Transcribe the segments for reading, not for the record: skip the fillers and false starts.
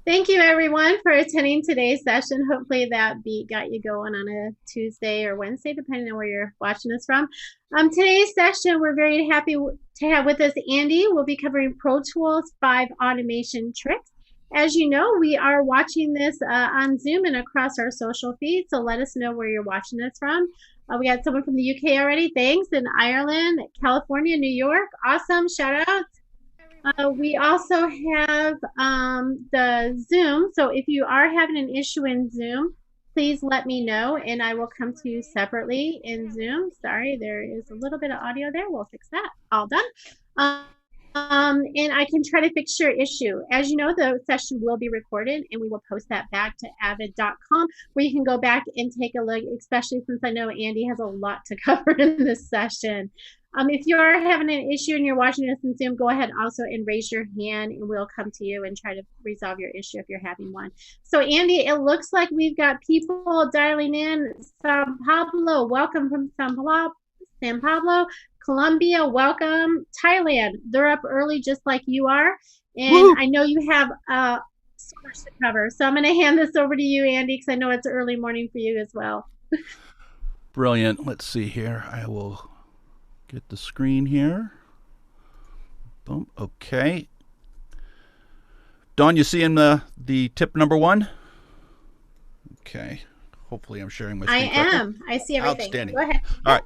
Thank you, everyone, for attending today's session. Hopefully that beat got you going on a Tuesday or Wednesday, depending on where you're watching this from. Today's session, we're very happy to have with us Andy. We'll be covering Pro Tools 5 automation tricks. As you know, we are watching this on Zoom and across our social feed, so let us know where you're watching this from. We got someone from the UK already. Thanks. In Ireland, California, New York. Awesome. Shout out. We also have the Zoom. So if you are having an issue in Zoom, please let me know and I will come to you separately in Zoom. Sorry, there is a little bit of audio there. We'll fix that. All done. And I can try to fix your issue. As you know, the session will be recorded and we will post that back to avid.com where you can go back and take a look, especially since I know Andy has a lot to cover in this session. If you are having an issue and you're watching this in Zoom, go ahead also and raise your hand and we'll come to you and try to resolve your issue if you're having one. So Andy, it looks like we've got people dialing in. San Pablo, welcome from San Pablo. Colombia, welcome. Thailand, they're up early just like you are. And woo! I know you have so much to cover. So I'm going to hand this over to you, Andy, because I know it's early morning for you as well. Brilliant. Let's see here. I will get the screen here. Boom. Okay. Dawn, you seeing the tip number 1? Okay. Hopefully I'm sharing my screen correctly. I am. I see everything. Outstanding. Go ahead. All right.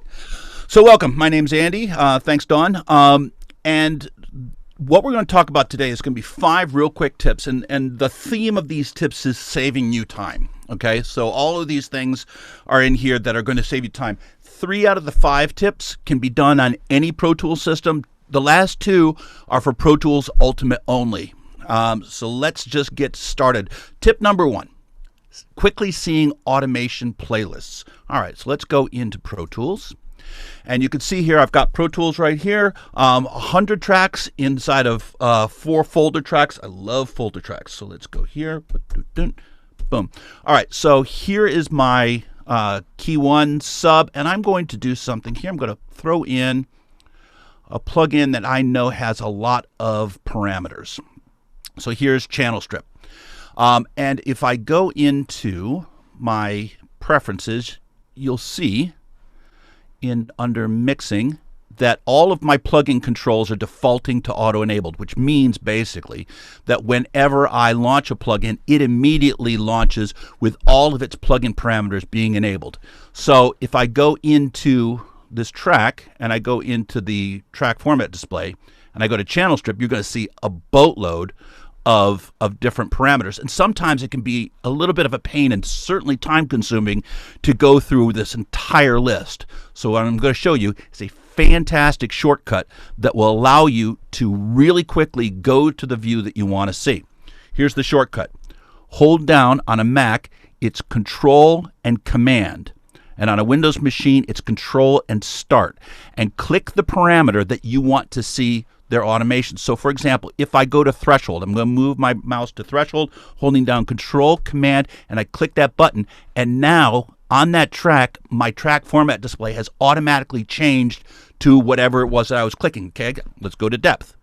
So welcome. My name's Andy. Thanks, Dawn. And what we're going to talk about today is going to be 5 real quick tips. And the theme of these tips is saving you time. Okay. So all of these things are in here that are going to save you time. 3 out of the 5 tips can be done on any Pro Tools system. The last 2 are for Pro Tools Ultimate only. So let's just get started. Tip number 1. Quickly seeing automation playlists. All right, so let's go into Pro Tools. And you can see here, I've got Pro Tools right here, 100 tracks inside of 4 folder tracks. I love folder tracks. So let's go here. Boom. All right, so here is my key 1 sub, and I'm going to do something here. I'm going to throw in a plugin that I know has a lot of parameters. So here's Channel Strip. And if I go into my preferences, you'll see under mixing that all of my plugin controls are defaulting to auto-enabled, which means basically that whenever I launch a plugin, it immediately launches with all of its plugin parameters being enabled. So if I go into this track and I go into the track format display and I go to Channel Strip, you're going to see a boatload of different parameters. And sometimes it can be a little bit of a pain and certainly time consuming to go through this entire list. So what I'm going to show you is a fantastic shortcut that will allow you to really quickly go to the view that you want to see. Here's the shortcut. Hold down on a Mac, it's Control and Command. And on a Windows machine, it's Control and Start. And click the parameter that you want to see their automation. So for example, if I go to threshold, I'm going to move my mouse to threshold, holding down Control, Command, and I click that button. And now on that track, my track format display has automatically changed to whatever it was that I was clicking. Okay, let's go to depth.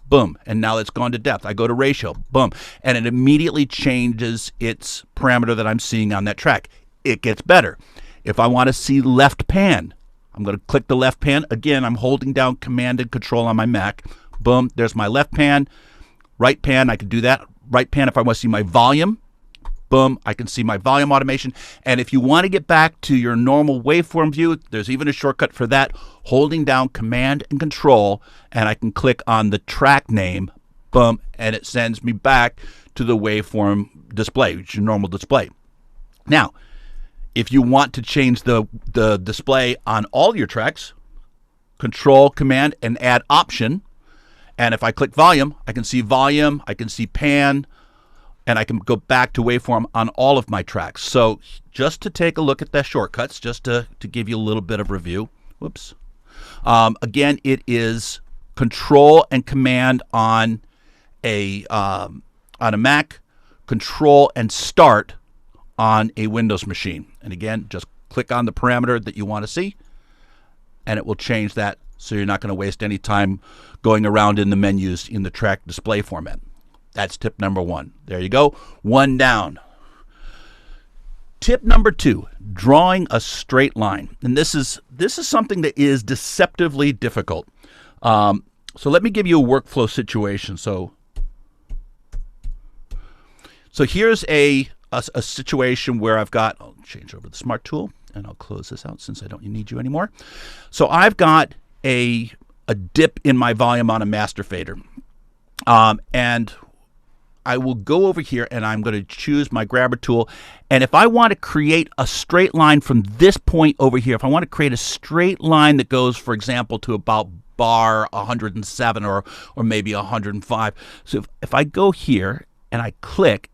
Boom. And now it's gone to depth. I go to ratio. Boom. And it immediately changes its parameter that I'm seeing on that track. It gets better. If I want to see left pan, I'm going to click the left pan. Again, I'm holding down Command and Control on my Mac. Boom, there's my left pan. Right pan, I can do that. Right pan if I want to see my volume. boom, I can see my volume automation. And if you want to get back to your normal waveform view, there's even a shortcut for that, holding down Command and Control, and I can click on the track name, boom, and it sends me back to the waveform display, which is your normal display. Now, if you want to change the display on all your tracks, Control, Command, and add Option. And if I click volume, I can see volume, I can see pan, and I can go back to waveform on all of my tracks. So just to take a look at the shortcuts, just to give you a little bit of review. Whoops. Again, it is Control and Command on a Mac, Control and Start on a Windows machine. And again, just click on the parameter that you want to see, and it will change that, so you're not going to waste any time going around in the menus in the track display format. That's tip number 1. There you go. 1 down. Tip number 2, drawing a straight line. And this is something that is deceptively difficult. So let me give you a workflow situation. So here's a situation where I'll change over the Smart Tool, and I'll close this out since I don't need you anymore. So I've got a dip in my volume on a master fader. And I will go over here and I'm going to choose my grabber tool. And if I want to create a straight line from this point over here, if I want to create a straight line that goes, for example, to about bar 107 or maybe 105. So if I go here and I click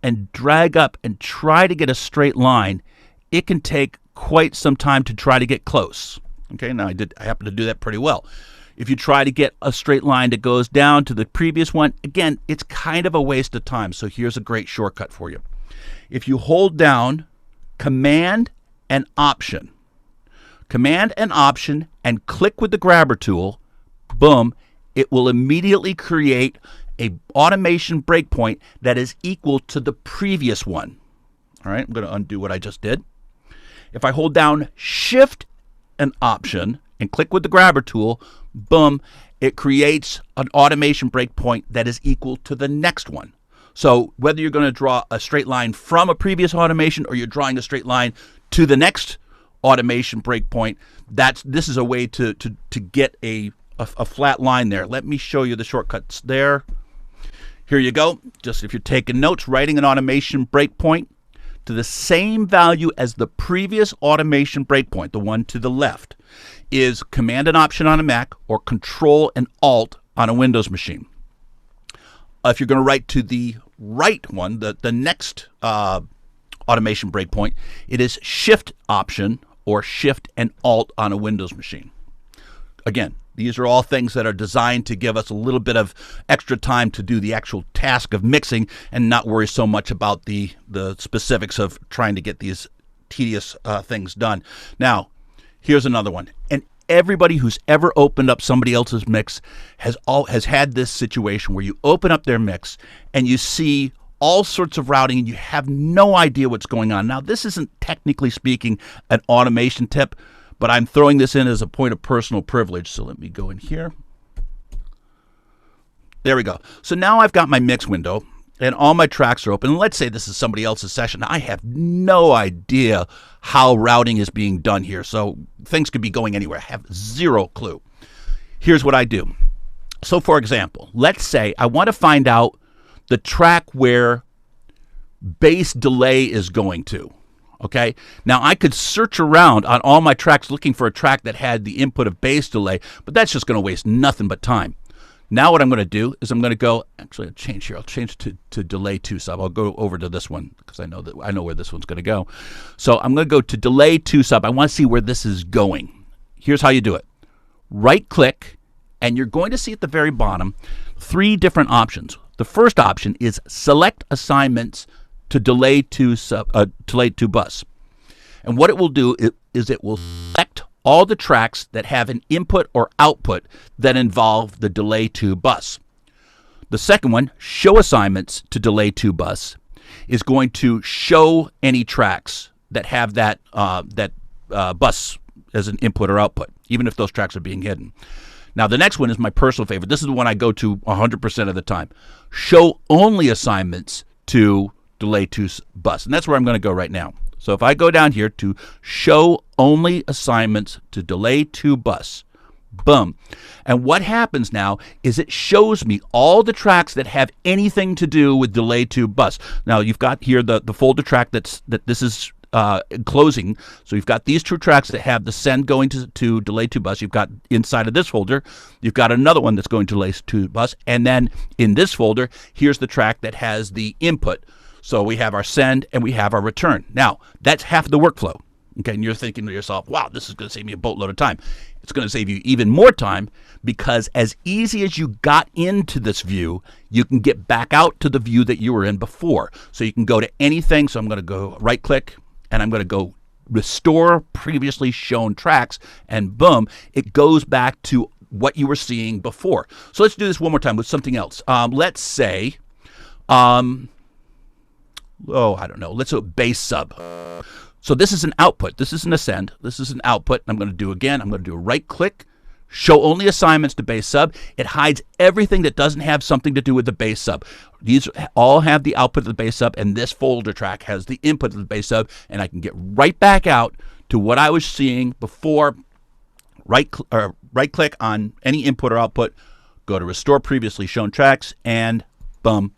and drag up and try to get a straight line, it can take quite some time to try to get close. Okay, now I happen to do that pretty well. If you try to get a straight line that goes down to the previous one, again, it's kind of a waste of time. So here's a great shortcut for you. If you hold down Command and Option, and click with the grabber tool, boom, it will immediately create a automation breakpoint that is equal to the previous one. All right, I'm going to undo what I just did. If I hold down Shift and Option and click with the grabber tool, boom, it creates an automation breakpoint that is equal to the next one. So whether you're going to draw a straight line from a previous automation or you're drawing a straight line to the next automation breakpoint, this is a way to get a flat line there. Let me show you the shortcuts there. Here you go. Just if you're taking notes, writing an automation breakpoint to the same value as the previous automation breakpoint, the one to the left, is Command and Option on a Mac or Control and Alt on a Windows machine. If you're going to write to the right one, the next automation breakpoint, it is Shift Option or Shift and Alt on a Windows machine. Again, these are all things that are designed to give us a little bit of extra time to do the actual task of mixing and not worry so much about the specifics of trying to get these tedious things done. Now, here's another one. And everybody who's ever opened up somebody else's mix has had this situation where you open up their mix and you see all sorts of routing and you have no idea what's going on. Now, this isn't technically speaking an automation tip, but I'm throwing this in as a point of personal privilege. So let me go in here. There we go. So now I've got my mix window and all my tracks are open. And let's say this is somebody else's session. I have no idea how routing is being done here. So things could be going anywhere. I have zero clue. Here's what I do. So for example, let's say I want to find out the track where bass delay is going to. Okay, now I could search around on all my tracks looking for a track that had the input of bass delay, but that's just going to waste nothing but time. Now what I'm going to do is I'm going to go, actually I'll change here, I'll change to delay 2 sub. I'll go over to this one because I know where this one's going to go. So I'm going to go to delay 2 sub. I want to see where this is going. Here's how you do it. Right click, and you're going to see at the very bottom 3 different options. The first option is select assignments to delay 2 bus. And what it will do is it will select all the tracks that have an input or output that involve the delay 2 bus. The second one, show assignments to delay 2 bus, is going to show any tracks that have that bus as an input or output, even if those tracks are being hidden. Now, the next one is my personal favorite. This is the one I go to 100% of the time. Show only assignments to delay to bus. And that's where I'm going to go right now. So if I go down here to show only assignments to delay to bus, boom. And what happens now is it shows me all the tracks that have anything to do with delay to bus. Now you've got here the folder track that this is closing. So you've got these two tracks that have the send going to delay to bus. You've got inside of this folder, you've got another one that's going to delay to bus. And then in this folder, here's the track that has the input. So we have our send and we have our return. Now, that's half of the workflow. Okay, and you're thinking to yourself, wow, this is going to save me a boatload of time. It's going to save you even more time because as easy as you got into this view, you can get back out to the view that you were in before. So you can go to anything. So I'm going to go right click and I'm going to go restore previously shown tracks, and boom, it goes back to what you were seeing before. So let's do this one more time with something else. Let's say, I don't know, let's do a base sub. So this is an output. This is an ascend. This is an output. I'm going to do again. I'm going to do a right click, show only assignments to base sub. It hides everything that doesn't have something to do with the base sub. These all have the output of the base sub, and this folder track has the input of the base sub, and I can get right back out to what I was seeing before. Right click on any input or output, go to restore previously shown tracks, and boom,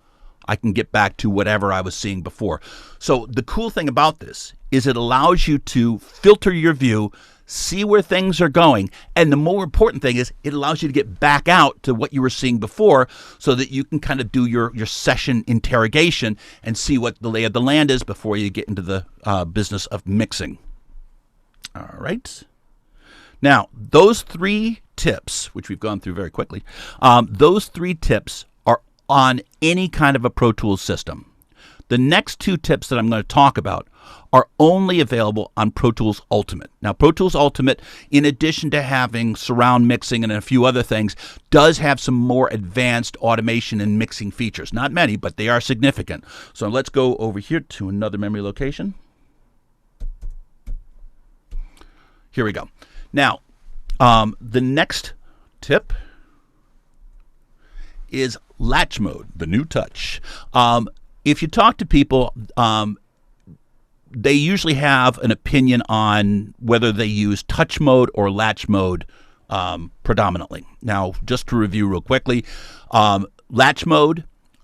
I can get back to whatever I was seeing before. So the cool thing about this is it allows you to filter your view, see where things are going, and the more important thing is it allows you to get back out to what you were seeing before so that you can kind of do your session interrogation and see what the lay of the land is before you get into the business of mixing. All right. Now, those 3 tips, which we've gone through very quickly, those 3 tips are on any kind of a Pro Tools system. The next 2 tips that I'm going to talk about are only available on Pro Tools Ultimate. Now, Pro Tools Ultimate, in addition to having surround mixing and a few other things, does have some more advanced automation and mixing features. Not many, but they are significant. So let's go over here to another memory location. Here we go. Now, the next tip is Latch Mode, the new touch. If you talk to people, they usually have an opinion on whether they use touch mode or latch mode predominantly. Now, just to review real quickly, latch mode,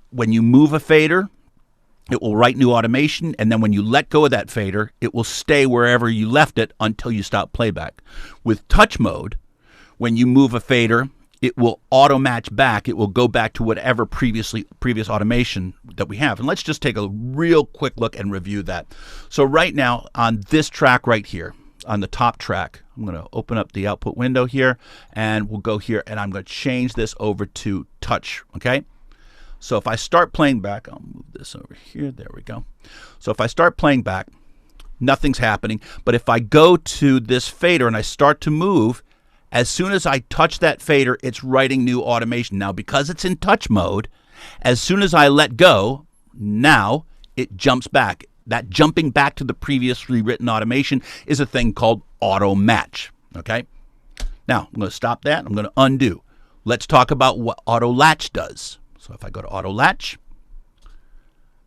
when you move a fader, it will write new automation, and then when you let go of that fader, it will stay wherever you left it until you stop playback. With touch mode, when you move a fader, it will auto match back. It will go back to whatever previous automation that we have. And let's just take a real quick look and review that. So right now on this track right here, on the top track, I'm going to open up the output window here, and we'll go here, and I'm going to change this over to touch, okay? So if I start playing back, I'll move this over here. There we go. So if I start playing back, nothing's happening. But if I go to this fader and I start to move, as soon as I touch that fader, it's writing new automation. Now, because it's in touch mode, as soon as I let go, now it jumps back. That jumping back to the previously written automation is a thing called auto match. Okay? Now, I'm going to stop that. I'm going to undo. Let's talk about what auto latch does. So if I go to auto latch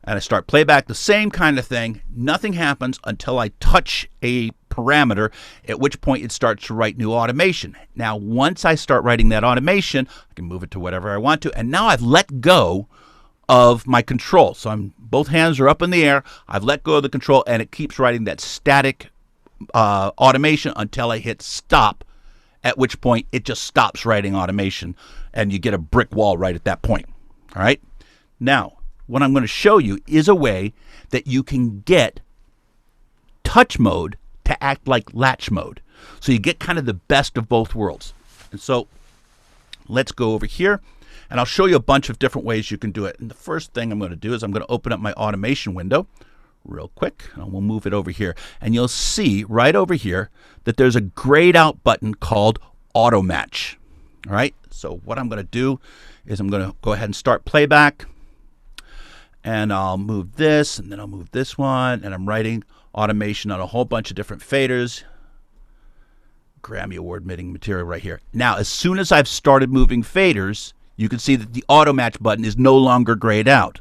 and I start playback, the same kind of thing, nothing happens until I touch a parameter, at which point it starts to write new automation. Now, once I start writing that automation, I can move it to whatever I want to, and now I've let go of my control. So both hands are up in the air, I've let go of the control, and it keeps writing that static automation until I hit stop, at which point it just stops writing automation, and you get a brick wall right at that point. All right? Now, what I'm going to show you is a way that you can get touch mode to act like latch mode. So you get kind of the best of both worlds. And so let's go over here, and I'll show you a bunch of different ways you can do it. And the first thing I'm going to do is I'm going to open up my automation window real quick, and we'll move it over here. And you'll see right over here that there's a grayed out button called auto match. All right, so what I'm going to do is I'm going to go ahead and start playback, and I'll move this, and then I'll move this one, and I'm writing automation on a whole bunch of different faders. Grammy Award winning material right here. Now, as soon as I've started moving faders, you can see that the auto match button is no longer grayed out.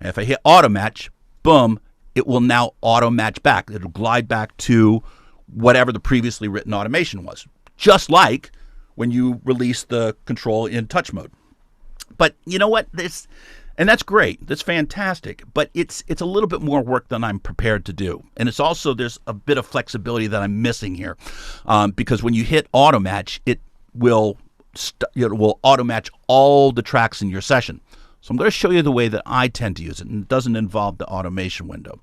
And if I hit auto match, boom, it will now auto match back. It'll glide back to whatever the previously written automation was, just like when you release the control in touch mode. But you know what? And that's great. That's fantastic. But it's a little bit more work than I'm prepared to do. And it's also, there's a bit of flexibility that I'm missing here, because when you hit auto match, it will auto match all the tracks in your session. So I'm going to show you the way that I tend to use it, and it doesn't involve the automation window.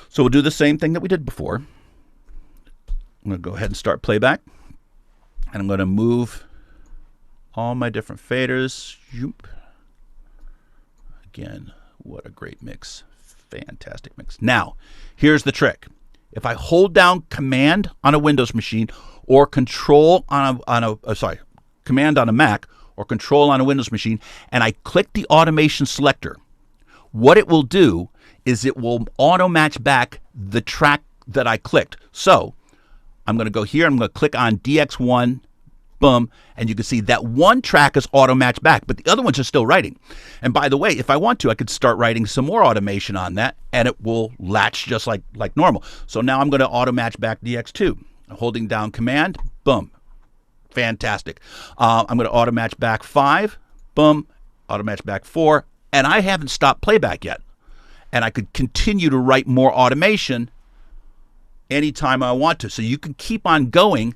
So we'll do the same thing that we did before. I'm going to go ahead and start playback, and I'm going to move all my different faders. Again, what a great mix. Fantastic mix. Now, here's the trick. If I hold down Command on a Windows machine or Control Command on a Mac or Control on a Windows machine, and I click the automation selector, what it will do is it will auto match back the track that I clicked. So I'm going to go here. I'm going to click on DX1. Boom, and you can see that one track is auto matched back, but the other ones are still writing. And by the way, if I want to, I could start writing some more automation on that, and it will latch just like normal. So now I'm going to auto match back DX2. Holding down Command, boom, fantastic. I'm going to auto match back 5, boom, auto match back 4, and I haven't stopped playback yet. And I could continue to write more automation anytime I want to. So you can keep on going.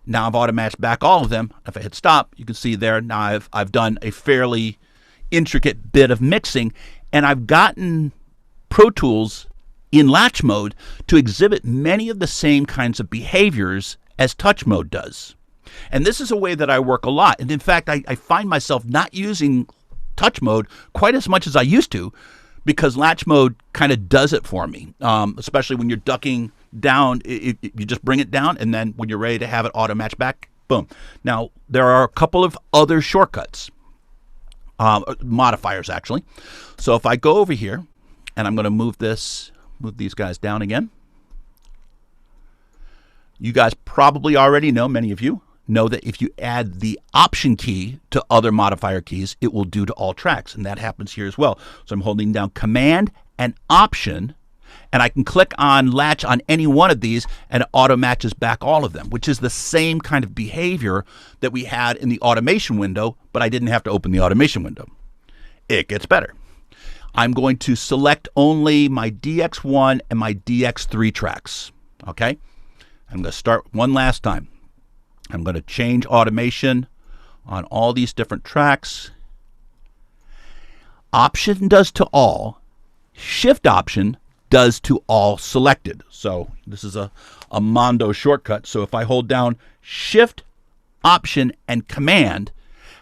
Now I've auto-matched back all of them. If I hit stop, you can see there, now I've done a fairly intricate bit of mixing, and I've gotten Pro Tools in Latch Mode to exhibit many of the same kinds of behaviors as Touch Mode does. And this is a way that I work a lot. And in fact, I find myself not using Touch Mode quite as much as I used to, because Latch Mode kind of does it for me, especially when you're ducking down. You just bring it down, and then when you're ready to have it auto match back, boom. Now, there are a couple of other shortcuts, modifiers actually. So if I go over here, and I'm going to move these guys down again. You guys probably already know, many of you know, that if you add the Option key to other modifier keys, it will do to all tracks, and that happens here as well. So I'm holding down Command and Option, and I can click on Latch on any one of these, and it auto matches back all of them, which is the same kind of behavior that we had in the automation window, but I didn't have to open the automation window. It gets better. I'm going to select only my DX1 and my DX3 tracks. Okay? I'm going to start one last time. I'm going to change automation on all these different tracks. Option does to all. Shift Option does to all selected. So this is a Mondo shortcut. So if I hold down Shift, Option, and Command,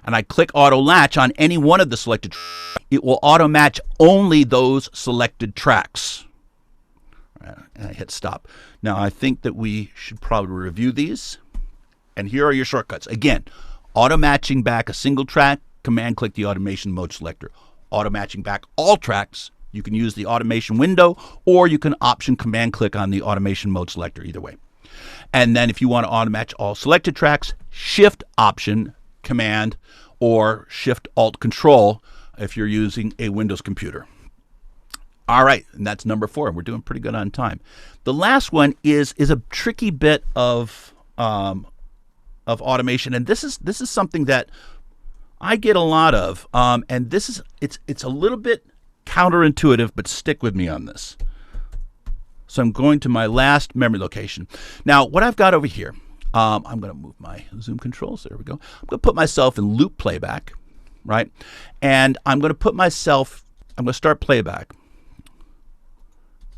and I click Auto Latch on any one of the selected tracks, it will auto match only those selected tracks. And I hit stop. Now I think that we should probably review these. And here are your shortcuts. Again, auto matching back a single track, Command click the automation mode selector. Auto matching back all tracks, you can use the automation window, or you can Option Command click on the automation mode selector, either way. And then if you want to auto match all selected tracks, Shift Option Command or Shift Alt Control if you're using a Windows computer. All right, and that's number 4. We're doing pretty good on time. The last one is a tricky bit of automation, and this is something that I get a lot of, and it's a little bit counterintuitive, but stick with me on this. So I'm going to my last memory location. Now, what I've got over here, I'm going to move my zoom controls. There we go. I'm going to put myself in loop playback, right? And I'm going to start playback.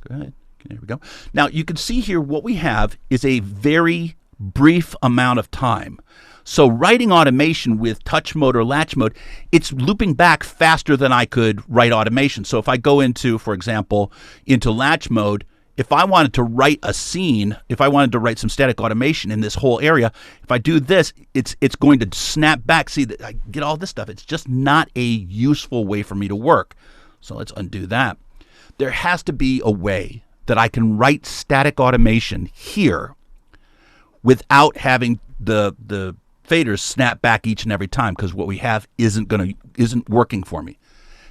Go ahead. There we go. Now, you can see here what we have is a very brief amount of time. So writing automation with touch mode or latch mode, it's looping back faster than I could write automation. So if I go into, for example, into latch mode, if I wanted to write a scene, if I wanted to write some static automation in this whole area, if I do this, it's going to snap back. See, I get all this stuff. It's just not a useful way for me to work. So let's undo that. There has to be a way that I can write static automation here without having the faders snap back each and every time, because what we have isn't working for me.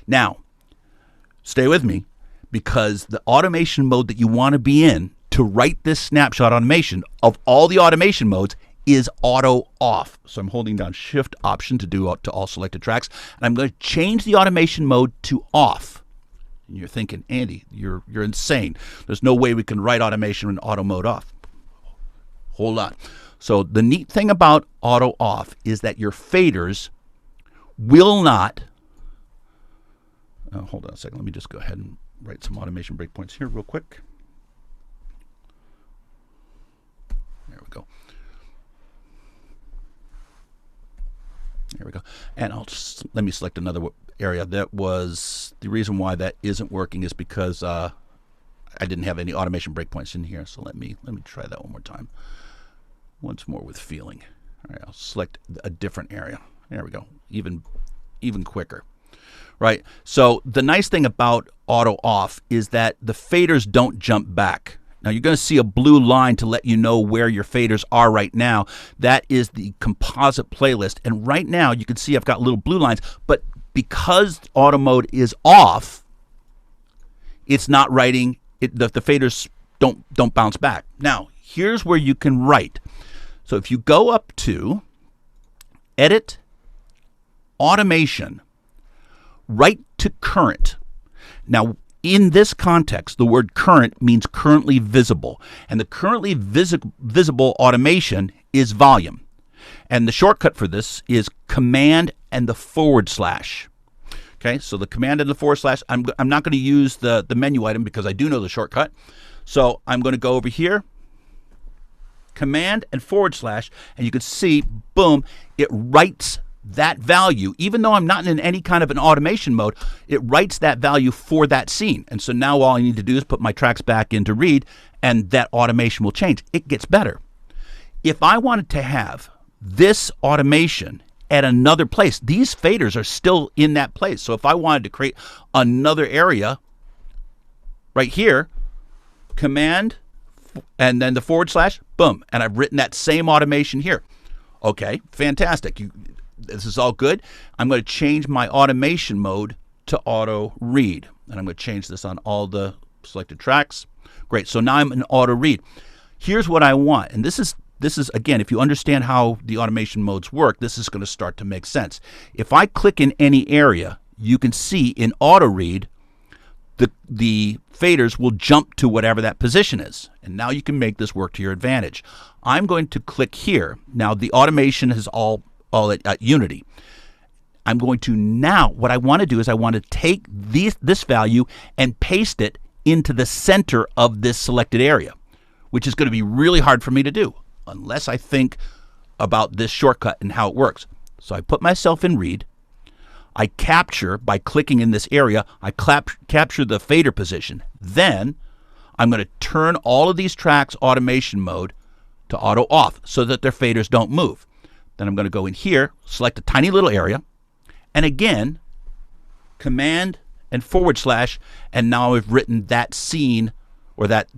Now, stay with me, because the automation mode that you want to be in to write this snapshot automation of all the automation modes is auto off. So I'm holding down Shift Option to all selected tracks, and I'm going to change the automation mode to off. And you're thinking, Andy, you're insane. There's no way we can write automation in auto mode off. Hold on. So the neat thing about auto off is that your faders will not. Hold on a second. Let me just go ahead and write some automation breakpoints here real quick. There we go. There we go. And let me select another area. That was the reason why that isn't working is because I didn't have any automation breakpoints in here. So let me try that one more time. Once more with feeling. All right, I'll select a different area. There we go. Even quicker. Right. So the nice thing about auto off is that the faders don't jump back. Now you're going to see a blue line to let you know where your faders are right now. That is the composite playlist. And right now you can see I've got little blue lines, but because auto mode is off, it's not writing the faders don't bounce back. Now, here's where you can write. So if you go up to Edit, Automation, Write to Current. Now, in this context, the word current means currently visible. And the currently visible automation is volume. And the shortcut for this is Command and the /. Okay, so the Command and the /. I'm not going to use the menu item because I do know the shortcut. So I'm going to go over here, Command and /, and you can see, boom, it writes that value. Even though I'm not in any kind of an automation mode, it writes that value for that scene. And so now all I need to do is put my tracks back into read, and that automation will change. It gets better. If I wanted to have this automation at another place, these faders are still in that place. So if I wanted to create another area right here, Command and then the /, boom, and I've written that same automation here. Okay, fantastic. This is all good. I'm going to change my automation mode to auto read, and I'm going to change this on all the selected tracks. Great. So now I'm in auto read. Here's what I want, and this is again, if you understand how the automation modes work, this is going to start to make sense. If I click in any area, you can see in auto read the faders will jump to whatever that position is. And now you can make this work to your advantage. I'm going to click here. Now the automation is all at Unity. I'm going to now, what I want to do is I want to take this value and paste it into the center of this selected area, which is going to be really hard for me to do unless I think about this shortcut and how it works. So I put myself in read. I capture, by clicking in this area, I capture the fader position. Then I'm going to turn all of these tracks automation mode to auto off so that their faders don't move. Then I'm going to go in here, select a tiny little area, and again, Command and /, and now I've written that scene or that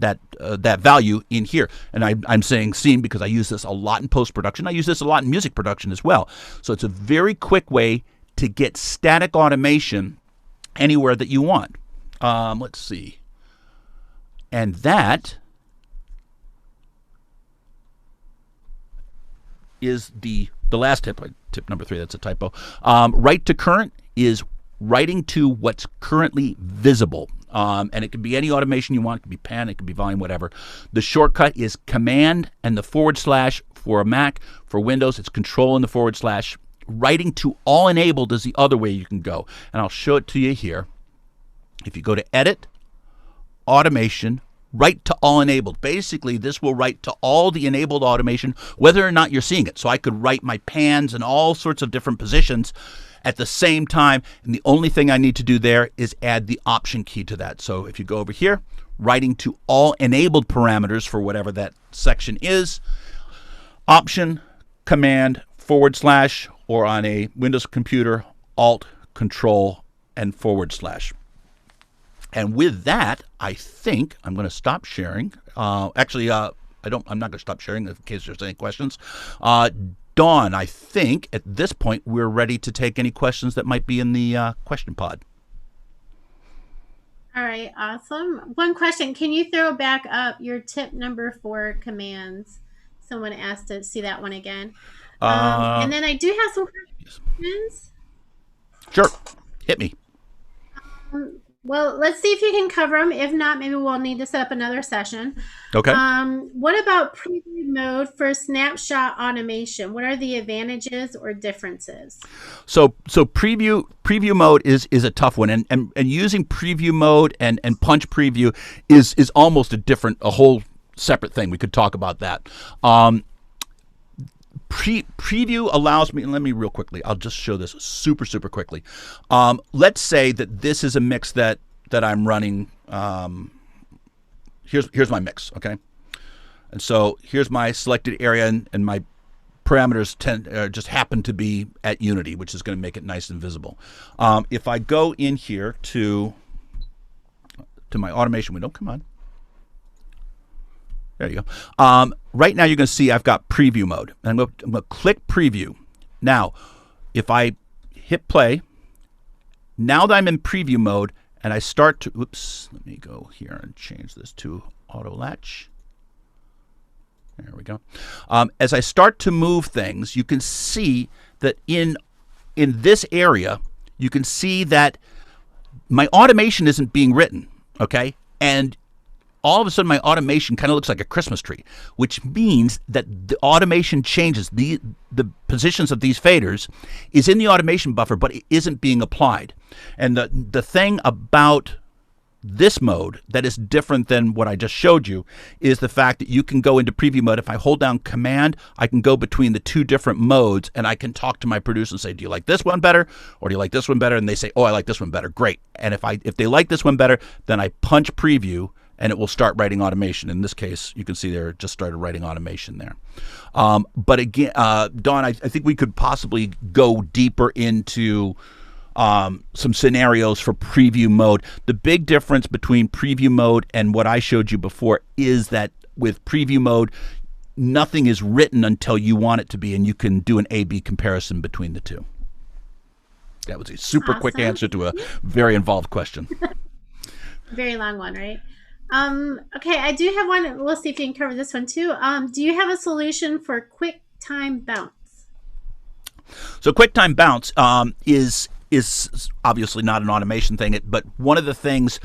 value in here. And I'm saying scene because I use this a lot in post-production. I use this a lot in music production as well. So it's a very quick way to get static automation anywhere that you want. Let's see. And that is the last tip, tip number 3, that's a typo. Write to current is writing to what's currently visible. And it can be any automation you want. It can be pen, it can be volume, whatever. The shortcut is Command and the / for a Mac. For Windows, it's Control and the /. Writing to all enabled is the other way you can go. And I'll show it to you here. If you go to Edit, Automation, Write to all enabled. Basically, this will write to all the enabled automation, whether or not you're seeing it. So I could write my pans in all sorts of different positions at the same time. And the only thing I need to do there is add the Option key to that. So if you go over here, writing to all enabled parameters for whatever that section is, Option, Command, /, or on a Windows computer, Alt, Control, and /. And with that, I think I'm going to stop sharing. Actually, I'm not going to stop sharing in case there's any questions. Dawn, I think at this point we're ready to take any questions that might be in the question pod. All right, awesome. One question. Can you throw back up your tip number 4 commands? Someone asked to see that one again. Uh, And then I do have some questions. sure. Hit me. Well, let's see if you can cover them. If not, maybe we'll need to set up another session. Okay. What about preview mode for snapshot automation? What are the advantages or differences? So preview mode is a tough one, and using preview mode and punch preview is almost a whole separate thing. We could talk about that. Preview allows me, and let me real quickly, I'll just show this super quickly. Let's say that this is a mix that I'm running. Here's my mix, okay? And so here's my selected area, and my parameters just happen to be at Unity, which is going to make it nice and visible. If I go in here to my automation window, come on. There you go. Right now you're going to see I've got preview mode. And I'm going to click preview. Now, if I hit play, now that I'm in preview mode and I start to, oops, let me go here and change this to auto latch. There we go. As I start to move things, you can see that in this area, you can see that my automation isn't being written, okay? And all of a sudden my automation kind of looks like a Christmas tree, which means that the automation changes. The positions of these faders is in the automation buffer, but it isn't being applied. And the thing about this mode that is different than what I just showed you is the fact that you can go into preview mode. If I hold down command, I can go between the two different modes, and I can talk to my producer and say, do you like this one better, or do you like this one better? And they say, oh, I like this one better. Great. And if they like this one better, then I punch preview, and it will start writing automation. In this case, you can see there it just started writing automation there. But again, Dawn, I think we could possibly go deeper into some scenarios for preview mode. The big difference between preview mode and what I showed you before is that with preview mode, nothing is written until you want it to be, and you can do an A/B comparison between the two. That was a super quick answer to a very involved question. Very long one, right? Okay, I do have one. We'll see if you can cover this one too. Do you have a solution for quick time bounce? So quick time bounce is obviously not an automation thing, but one of the things,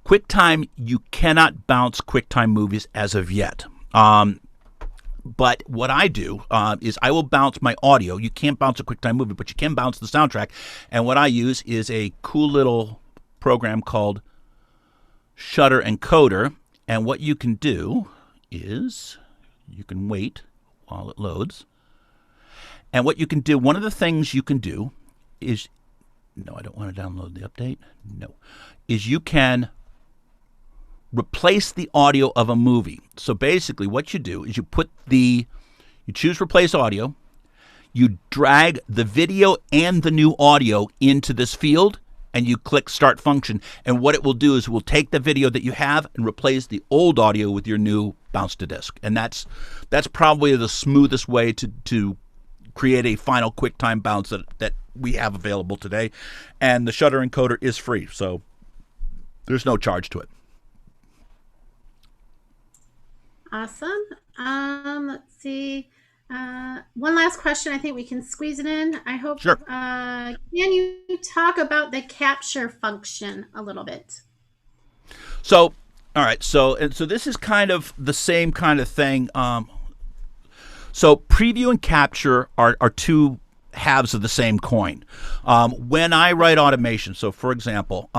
QuickTime, you cannot bounce QuickTime movies as of yet. But what I do is I will bounce my audio. You can't bounce a QuickTime movie, but you can bounce the soundtrack. And what I use is a cool little program called Shutter Encoder. And what you can do is you can wait while it loads. And what you can do, one of the things you can do is, no, I don't want to download the update. No, is you can replace the audio of a movie. So basically what you do is you choose replace audio, you drag the video and the new audio into this field, and you click start function. And what it will do is it will take the video that you have and replace the old audio with your new bounce to disk. And that's probably the smoothest way to create a final QuickTime bounce that we have available today. And the Shutter Encoder is free, so there's no charge to it. Awesome. Let's see. One last question. I think we can squeeze it in. I hope. Sure. Can you talk about the capture function a little bit? So, all right. So this is kind of the same kind of thing. So preview and capture are two halves of the same coin. When I write automation, so for example,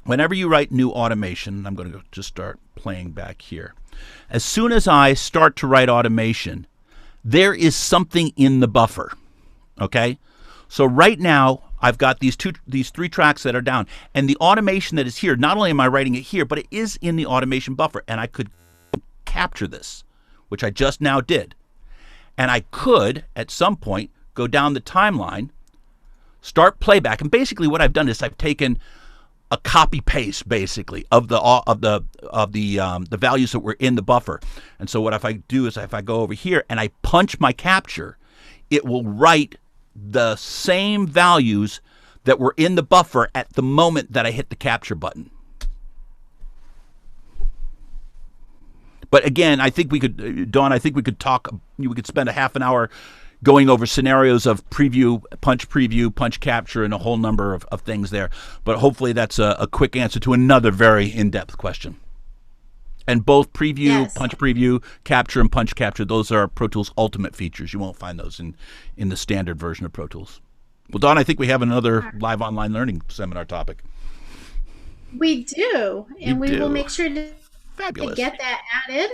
whenever you write new automation, I'm going to just start playing back here. As soon as I start to write automation, there is something in the buffer, okay? So right now, I've got these three tracks that are down, and the automation that is here, not only am I writing it here, but it is in the automation buffer, and I could capture this, which I just now did. And I could, at some point, go down the timeline, start playback, and basically what I've done is I've taken a copy paste basically of the values that were in the buffer. And so what if I do is if I go over here and I punch my capture, it will write the same values that were in the buffer at the moment that I hit the capture button. But again, I think we could, Dawn. I think we could talk. We could spend a half an hour going over scenarios of preview, punch capture, and a whole number of things there. But hopefully, that's a quick answer to another very in-depth question. And both preview, Yes. punch preview, capture, and punch capture, those are Pro Tools Ultimate features. You won't find those in the standard version of Pro Tools. Well, Dawn, I think we have another live online learning seminar topic. We do, and we will do. make sure to Fabulous. get that added.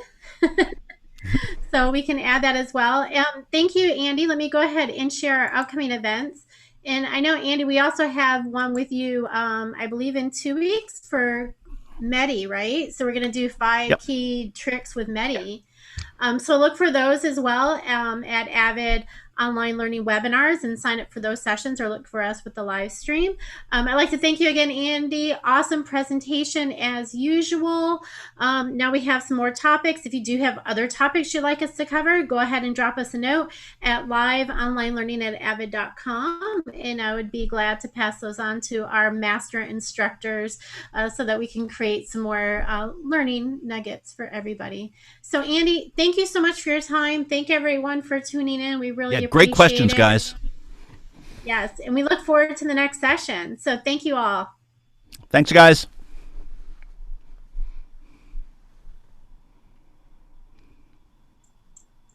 So we can add that as well. Thank you, Andy. Let me go ahead and share our upcoming events. And I know, Andy, we also have one with you, I believe, in 2 weeks for Medi, right? So we're going to do 5 Yep. key tricks with Medi. So look for those as well at Avid online learning webinars and sign up for those sessions, or look for us with the live stream. I'd like to thank you again, Andy. Awesome presentation as usual. Now we have some more topics. If you do have other topics you'd like us to cover, go ahead and drop us a note at liveonlinelearning@avid.com, and I would be glad to pass those on to our master instructors so that we can create some more learning nuggets for everybody. So Andy, thank you so much for your time. Thank everyone for tuning in. We really appreciate Great questions, it. guys. Yes, and we look forward to the next session. So thank you all. Thanks, guys.